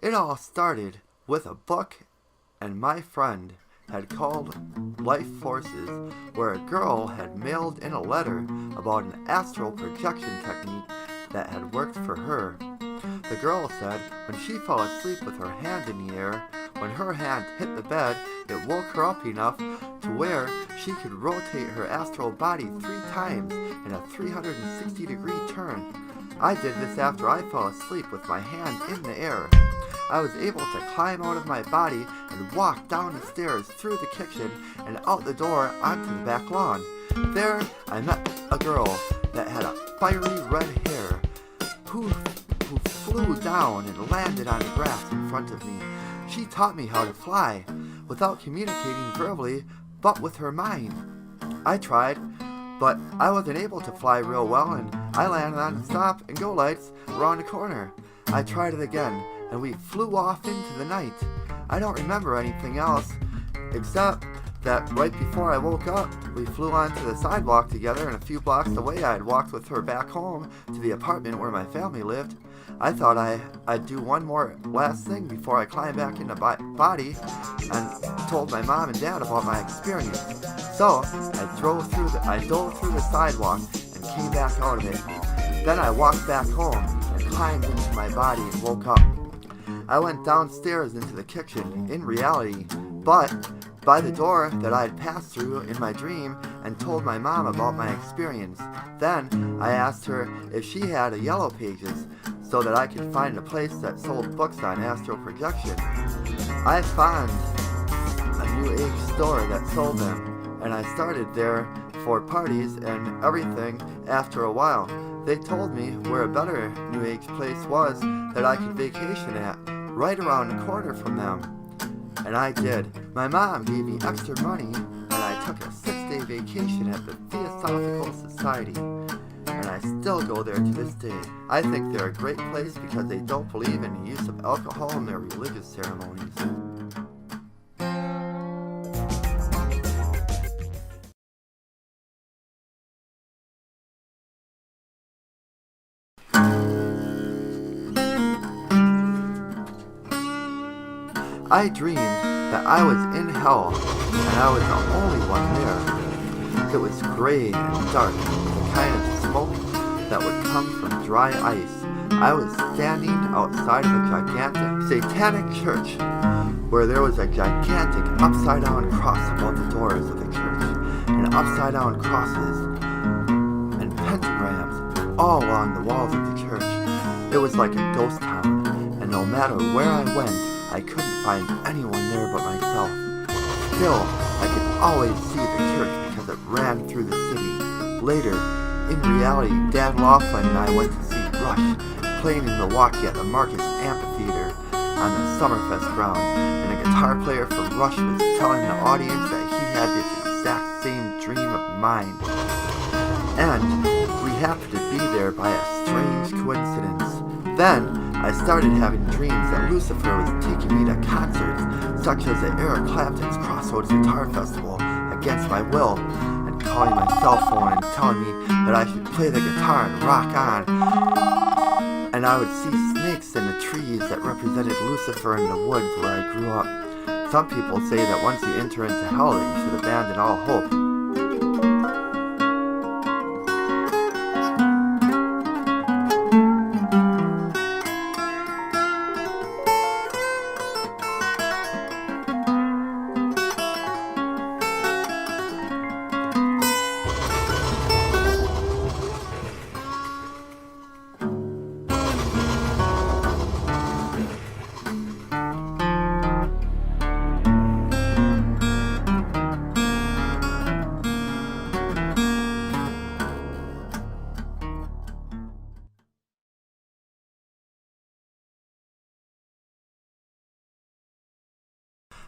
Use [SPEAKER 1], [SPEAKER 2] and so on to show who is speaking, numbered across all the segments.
[SPEAKER 1] It all started with a book and my friend had called Life Forces, where a girl had mailed in a letter about an astral projection technique that had worked for her. The girl said when she fell asleep with her hand in the air, when her hand hit the bed, it woke her up enough to where she could rotate her astral body 3 times in a 360-degree turn. I did this after I fell asleep with my hand in the air. I was able to climb out of my body and walk down the stairs through the kitchen and out the door onto the back lawn. There, I met a girl that had a fiery red hair who flew down and landed on the grass in front of me. She taught me how to fly without communicating verbally, but with her mind. I tried, but I wasn't able to fly real well, and I landed on stop and go lights around the corner. I tried it again, and we flew off into the night. I don't remember anything else, except that right before I woke up, we flew onto the sidewalk together, and a few blocks away I had walked with her back home to the apartment where my family lived. I thought I'd do one more last thing before I climbed back in the body and told my mom and dad about my experience. So I dove through the sidewalk and came back out of it. Then I walked back home and climbed into my body and woke up. I went downstairs into the kitchen in reality, but by the door that I had passed through in my dream and told my mom about my experience. Then I asked her if she had a Yellow Pages so that I could find a place that sold books on astral projection. I found a New Age store that sold them, and I started there for parties and everything after a while. They told me where a better New Age place was that I could vacation at, right around the corner from them. And I did. My mom gave me extra money, and I took a 6-day vacation at the Theosophical Society. And I still go there to this day. I think they're a great place because they don't believe in the use of alcohol in their religious ceremonies. I dreamed that I was in hell, and I was the only one there. It was gray and dark, the kind of smoke that would come from dry ice. I was standing outside of a gigantic satanic church, where there was a gigantic upside-down cross above the doors of the church, and upside-down crosses and pentagrams all along the walls of the church. It was like a ghost town, and no matter where I went, I couldn't find anyone there but myself. Still, I could always see the church because it ran through the city. Later, in reality, Dan Laughlin and I went to see Rush playing in Milwaukee at the Marcus Amphitheater on the Summerfest grounds, and a guitar player from Rush was telling the audience that he had this exact same dream of mine. And we happened to be there by a strange coincidence. Then, I started having dreams that Lucifer was taking me to concerts, such as the Eric Clapton's Crossroads Guitar Festival, against my will, and calling my cell phone and telling me that I should play the guitar and rock on. And I would see snakes in the trees that represented Lucifer in the woods where I grew up. Some people say that once you enter into hell that you should abandon all hope.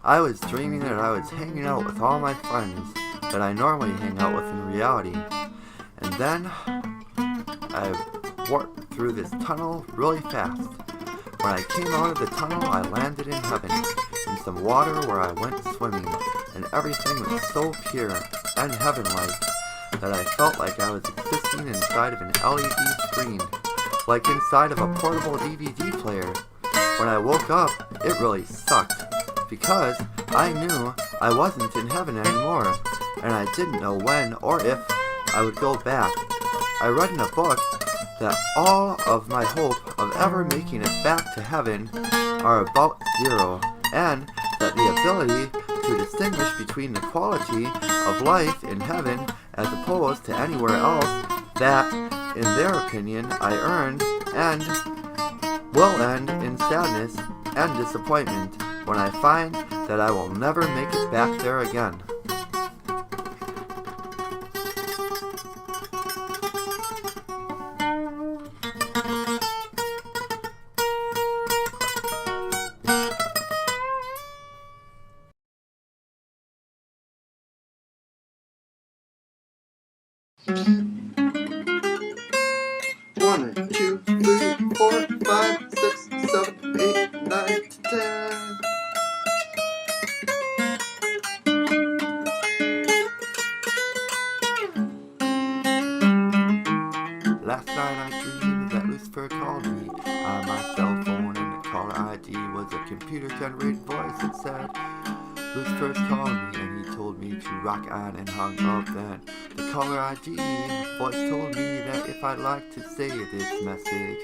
[SPEAKER 1] I was dreaming that I was hanging out with all my friends that I normally hang out with in reality. And then I warped through this tunnel really fast. When I came out of the tunnel, I landed in heaven, in some water where I went swimming, and everything was so pure and heaven-like that I felt like I was existing inside of an LED screen, like inside of a portable DVD player. When I woke up, it really sucked, because I knew I wasn't in heaven anymore, and I didn't know when or if I would go back. I read in a book that all of my hope of ever making it back to heaven are about zero, and that the ability to distinguish between the quality of life in heaven as opposed to anywhere else, that, in their opinion, I earned and will end in sadness and disappointment when I find that I will never make it back there again. One, two, three, 4, 5, 6, 7, 8, 9, 10. Last night I dreamed that Lucifer called me on my cell phone, and the caller ID was a computer-generated voice that said, "Lucifer's calling me," and he told me to rock on, and hung up. Then the caller ID voice told me that if I'd like to say this message,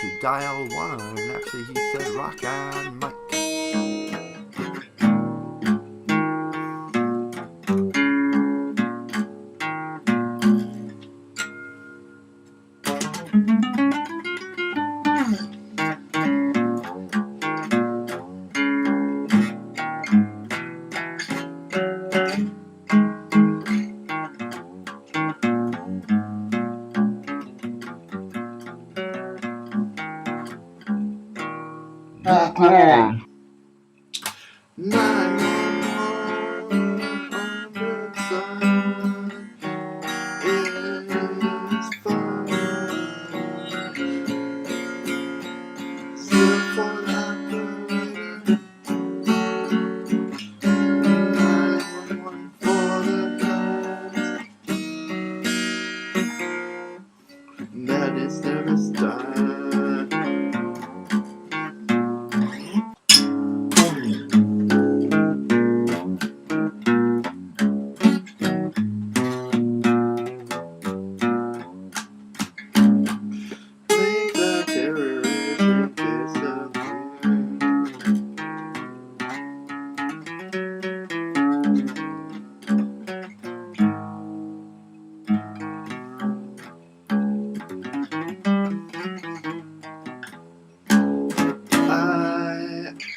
[SPEAKER 1] to dial 1, and actually he said, "Rock on, Mike."
[SPEAKER 2] Rock on!
[SPEAKER 1] 911 on the sun is fun. Cell phone operator, 911 for the guns. Madness never stops.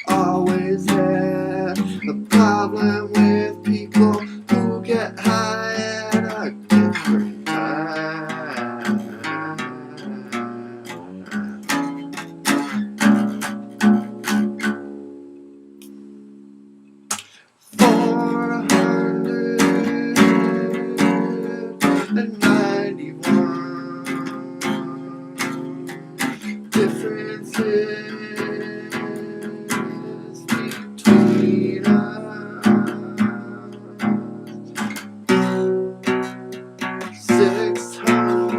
[SPEAKER 1] Always had a problem with people who get high at a different time. $491 differences between us. 610.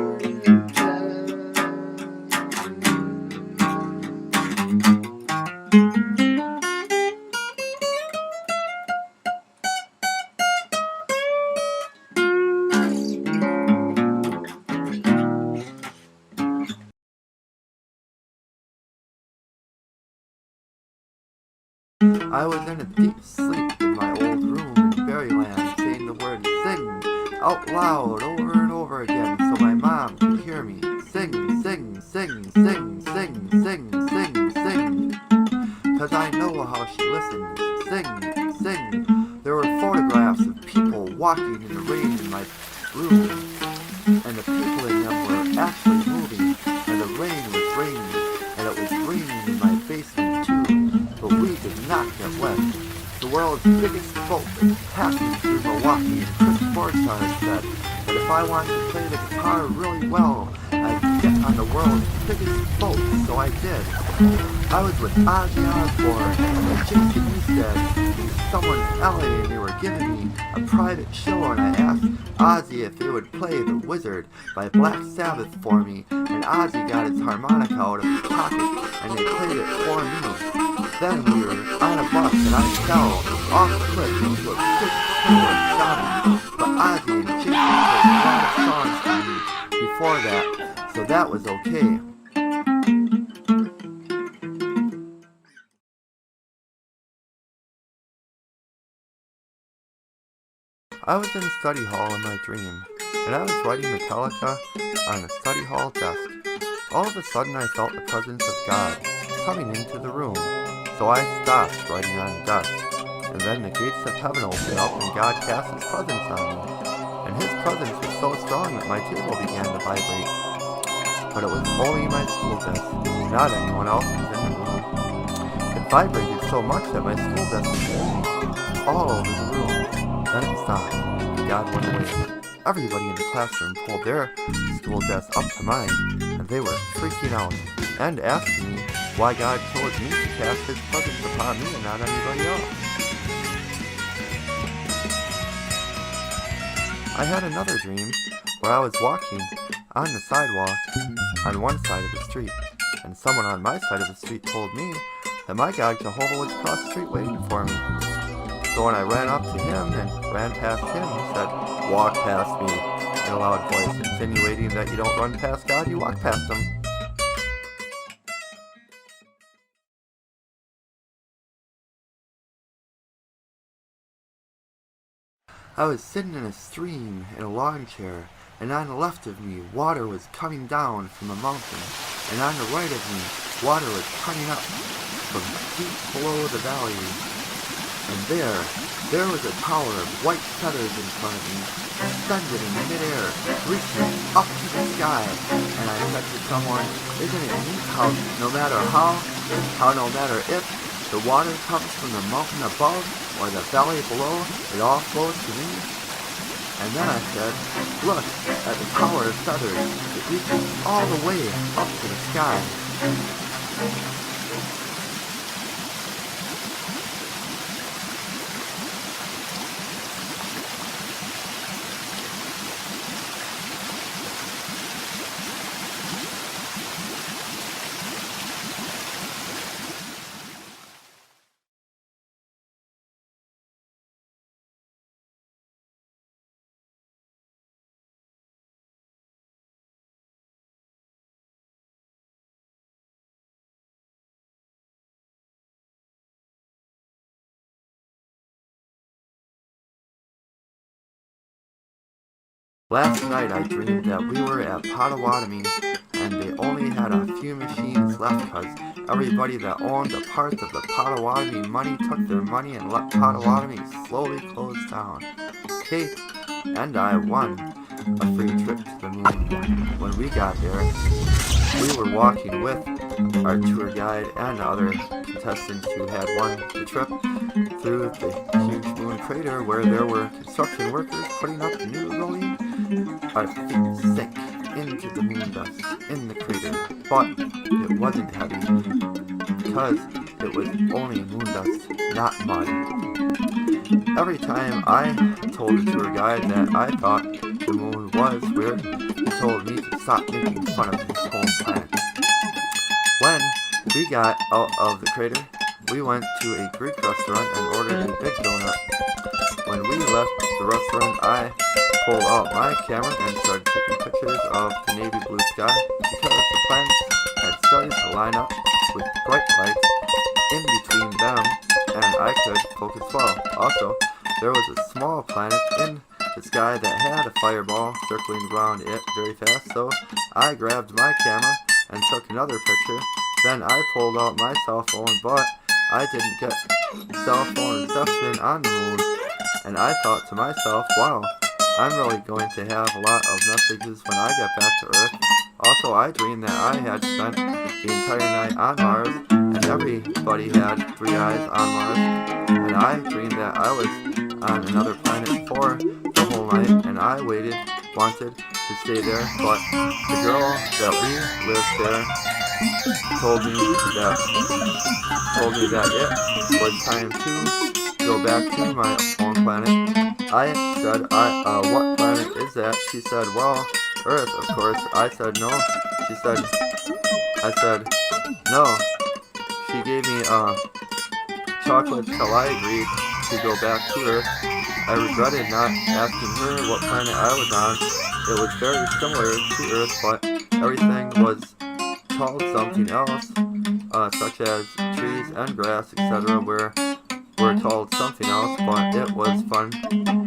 [SPEAKER 1] I was in a deep sleep in my old room in Fairyland, saying the word "sing" out loud over and over again so my mom could hear me. Sing, sing, sing, sing, sing, sing, sing, sing. 'Cause I know how she listens. Sing, sing. There were photographs of people walking in the rain in my room, and the people in them were actually moving, and the rain was raining, and it was raining in my basement too. But we did not get wet. The world's biggest boat is passing through Milwaukee, and Chris Borchardt said that if I wanted to play the guitar really well, I'd get on the world's biggest boat, so I did. I was with Ozzy Osbourne and JP said someone in LA and they were giving me a private show, and I asked Ozzy if they would play The Wizard by Black Sabbath for me, and Ozzy got his harmonica out of his pocket and they played it for me. Then we were on a bus and I fell off the cliff into a big pool of sobbing, but Ozzy and JP played a lot of songs for me before that, so that was okay. I was in study hall in my dream, and I was writing Metallica on the study hall desk. All of a sudden I felt the presence of God coming into the room, so I stopped writing on the desk, and then the gates of heaven opened up and God cast his presence on me, and his presence was so strong that my table began to vibrate. But it was only my school desk, not anyone else was in the room. It vibrated so much that my school desk was moving all over the room. Then it stopped. God went away. Everybody in the classroom pulled their school desk up to mine, and they were freaking out and asking me why God chose me to cast his presence upon me and not anybody else. I had another dream where I was walking on the sidewalk on one side of the street, and someone on my side of the street told me that my God Jehovah was across the street waiting for me. So when I ran up to him and ran past him, he said, "Walk past me," in a loud voice, insinuating that you don't run past God, you walk past him. I was sitting in a stream in a lawn chair, and on the left of me, water was coming down from a mountain, and on the right of me, water was coming up from deep below the valley. And there was a tower of white feathers in front of me, suspended in midair, reaching up to the sky. And I said to someone, "Isn't it neat how no matter if the water comes from the mountain above or the valley below, it all flows to me?" And then I said, "Look at the tower of feathers. It reaches all the way up to the sky." Last night I dreamed that we were at Potawatomi and they only had a few machines left because everybody that owned a part of the Potawatomi money took their money and let Potawatomi slowly close down. Kate and I won a free trip to the moon. When we got there, we were walking with our tour guide and other contestants who had won the trip through the huge moon crater where there were construction workers putting up the new building. Our feet sank into the moon dust in the crater, but it wasn't heavy because it was only moon dust, not mud. Every time I told the tour guide that I thought the moon was weird, he told me to stop making fun of his home planet. When we got out of the crater, we went to a Greek restaurant and ordered a big donut. When we left the restaurant, I pulled out my camera and started taking pictures of the navy blue sky because the planets had started to line up with bright lights in between them, and I could focus well. Also, there was a small planet in the sky that had a fireball circling around it very fast, so I grabbed my camera and took another picture. Then I pulled out my cell phone, but I didn't get cell phone reception on the moon, and I thought to myself, wow, I'm really going to have a lot of messages when I get back to Earth. Also, I dreamed that I had spent the entire night on Mars, and everybody had 3 eyes on Mars, and I dreamed that I was on another planet for the whole night, and I wanted to stay there, but the girl that we lived there told me that told me that it was time to go back to my own planet. I said, what planet is that? She said, well, Earth, of course. I said, no. I said, no. She gave me chocolate till I agreed to go back to Earth. I regretted not asking her what planet I was on. It was very similar to Earth, but everything was called something else, such as trees and grass, etc. were called something else, but it was fun.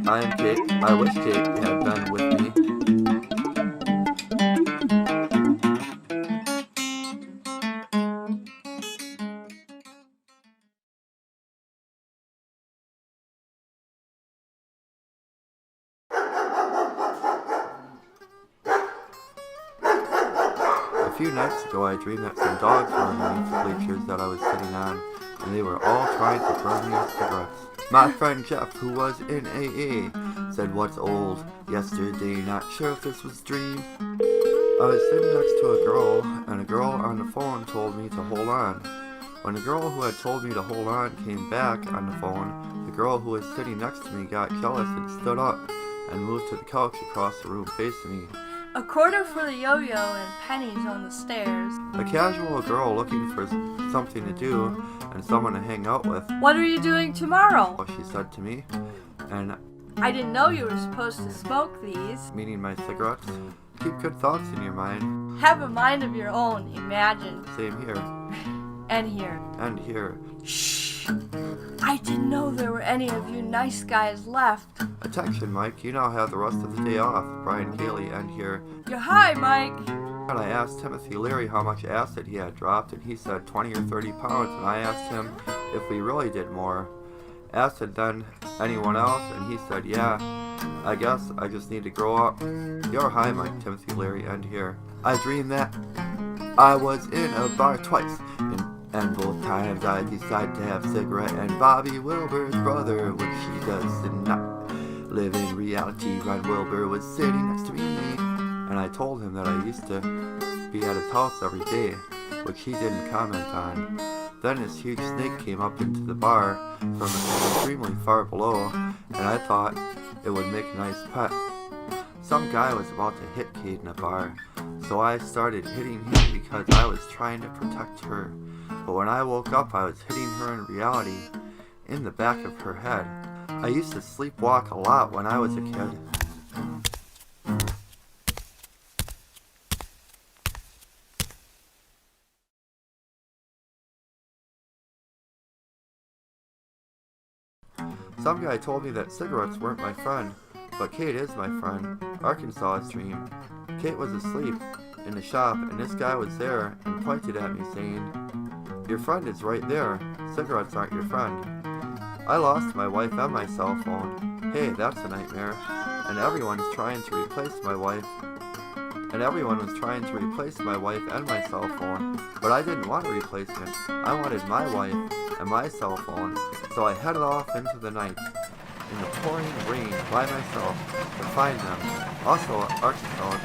[SPEAKER 1] I am Kate. I wish Kate had been with me. A few nights ago, I dreamed that some dogs were underneath the bleachers that I was sitting on, and they were all trying to burn me with cigarettes. My friend Jeff, who was in AA, said, "What's old? Yesterday, not sure if this was a dream." I was sitting next to a girl, and a girl on the phone told me to hold on. When the girl who had told me to hold on came back on the phone, the girl who was sitting next to me got jealous and stood up and moved to the couch across the room facing me.
[SPEAKER 3] A quarter for the yo-yo and pennies on the stairs.
[SPEAKER 1] A casual girl looking for something to do and someone to hang out with.
[SPEAKER 3] What are you doing tomorrow?
[SPEAKER 1] She said to me, and
[SPEAKER 3] I didn't know you were supposed to smoke these.
[SPEAKER 1] meaning my cigarettes. Keep good thoughts in your mind.
[SPEAKER 3] Have a mind of your own, imagine.
[SPEAKER 1] Same here.
[SPEAKER 3] And here.
[SPEAKER 1] And here.
[SPEAKER 3] Shh! I didn't know there were any of you nice guys left.
[SPEAKER 1] Attention, Mike. You now have the rest of the day off. Brian Cayley, and here.
[SPEAKER 3] You're high, Mike.
[SPEAKER 1] And I asked Timothy Leary how much acid he had dropped, and he said 20 or 30 pounds, and I asked him if we really did more acid than anyone else, and he said, yeah, I guess I just need to grow up. You're high, Mike. Timothy Leary, and here. I dreamed that I was in a bar twice, and both times I decided to have a cigarette, and Bobby Wilbur's brother, which he does not live in reality, Ron Wilbur, was sitting next to me, and I told him that I used to be at his house every day, which he didn't comment on. Then this huge snake came up into the bar from extremely far below, and I thought it would make a nice pet. Some guy was about to hit Kate in a bar, so I started hitting him because I was trying to protect her. But when I woke up, I was hitting her in reality, in the back of her head. I used to sleepwalk a lot when I was a kid. Some guy told me that cigarettes weren't my friend, but Kate is my friend. Arkansas dream. Kate was asleep in the shop, and this guy was there and pointed at me saying, "Your friend is right there. Cigarettes aren't your friend." I lost my wife and my cell phone. Hey, that's a nightmare. And everyone is trying to replace my wife. And everyone was trying to replace my wife and my cell phone, but I didn't want a replacement. I wanted my wife and my cell phone, so I headed off into the night, in the pouring rain by myself, to find them. Also, Arkansas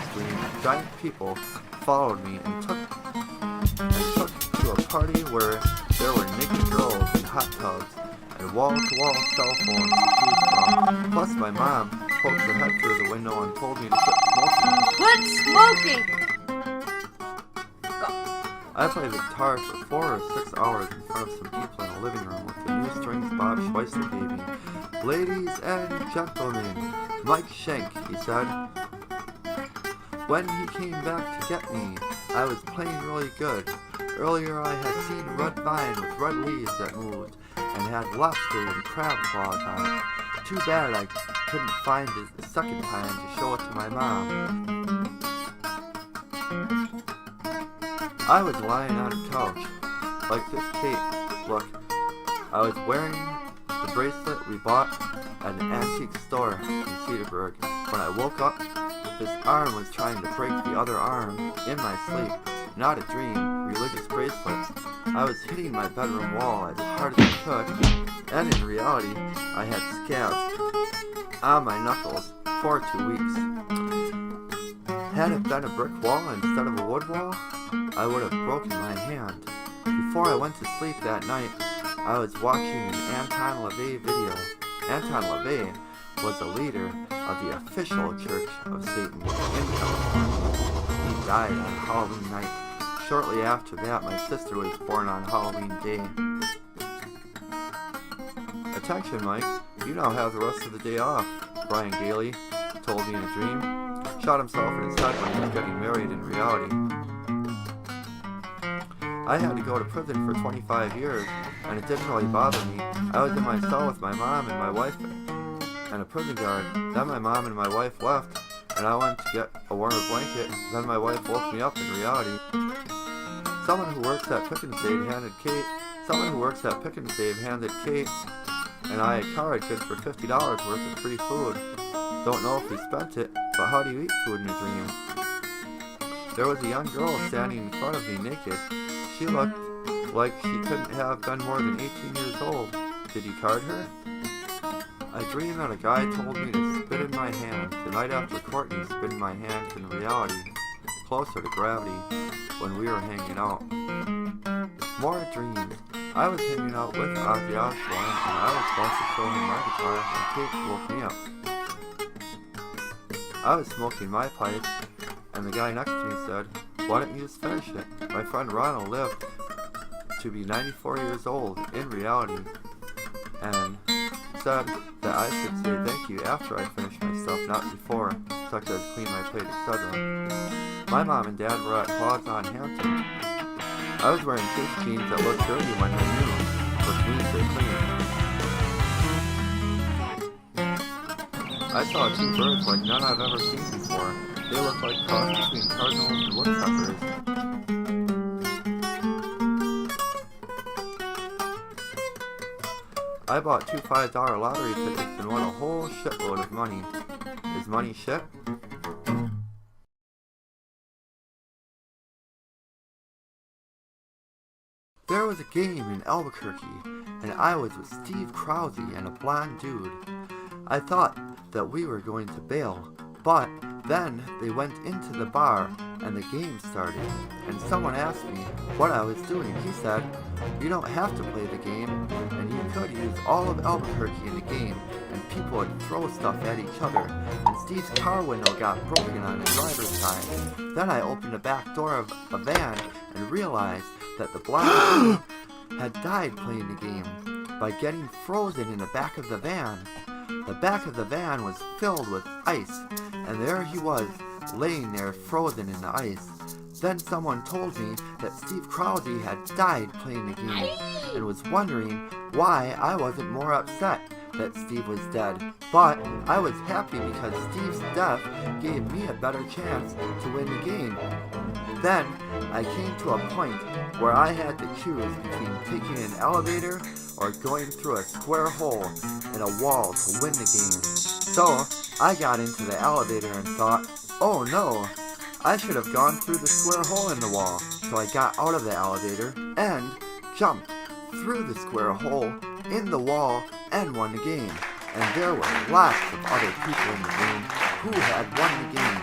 [SPEAKER 1] stream, giant people followed me and took to a party where there were naked girls in hot tubs and wall-to-wall cell phones to choose from. Plus, my mom poked her head through the window and told me to quit smoking.
[SPEAKER 3] Quit smoking!
[SPEAKER 1] I played the guitar for 4 or 6 hours in front of some people in a living room with the new strings Bob Schweitzer baby. "Ladies and gentlemen, Mike Schank," he said. When he came back to get me, I was playing really good. Earlier I had seen a red vine with red leaves that moved and had lobster and crab claws on it. Too bad I couldn't find it the second time to show it to my mom. I was lying on a couch, like this Kate. Look, I was wearing the bracelet we bought at an antique store in Cedarburg. When I woke up, this arm was trying to break the other arm in my sleep. Not a dream, religious bracelets. I was hitting my bedroom wall as hard as I could, and in reality, I had scabs on my knuckles for 2 weeks. Had it been a brick wall instead of a wood wall, I would have broken my hand. Before I went to sleep that night, I was watching an Anton LaVey video. Anton LaVey was the leader of the official Church of Satan in California. He died on Halloween night. Shortly after that, my sister was born on Halloween day. Attention, Mike. You now have the rest of the day off, Brian Gailey told me in a dream. Shot himself in his head when he was getting married in reality. I had to go to prison for 25 years, and it didn't really bother me. I was in my cell with my mom and my wife and a prison guard. Then my mom and my wife left, and I went to get a warmer blanket. Then my wife woke me up in reality. Someone who works at Pick and Save handed Kate and I a card good for $50 worth of free food. Don't know if he spent it, but how do you eat food in a dream? There was a young girl standing in front of me naked. She looked like she couldn't have been more than 18 years old. Did you card her? I dreamed that a guy told me to spit in my hands. The night after Courtney spit in my hands in reality, closer to gravity, when we were hanging out. More dreams. I was hanging out with Ozzy Osbourne, and I was about to show him my guitar when Kate woke me up. I was smoking my pipe, and the guy next to me said, "Why don't you just finish it?" My friend Ronald lived to be 94 years old in reality, and said that I should say thank you after I finished my stuff, not before, such as clean my plate, etc. My mom and dad were at Claude's on Hampton. I was wearing case jeans that looked dirty when they're new, which means they're clean. I saw two birds like none I've ever seen before. They looked like cross between cardinals and woodpeckers. I bought 2 $5 lottery tickets and won a whole shitload of money. Is money shit? There was a game in Albuquerque, and I was with Steve Krause and a blonde dude. I thought that we were going to bail, but then they went into the bar and the game started, and someone asked me what I was doing. He said, "You don't have to play the game, and you could use all of Albuquerque in the game, and people would throw stuff at each other, and Steve's car window got broken on the driver's side. Then I opened the back door of a van and realized that the blonde had died playing the game by getting frozen in the back of the van. The back of the van was filled with ice, and there he was, laying there frozen in the ice. Then someone told me that Steve Krause had died playing the game, and was wondering why I wasn't more upset that Steve was dead. But I was happy because Steve's death gave me a better chance to win the game. Then I came to a point where I had to choose between taking an elevator or going through a square hole in a wall to win the game. So I got into the elevator and thought, oh no, I should have gone through the square hole in the wall. So I got out of the elevator and jumped through the square hole in the wall and won the game. And there were lots of other people in the room who had won the game.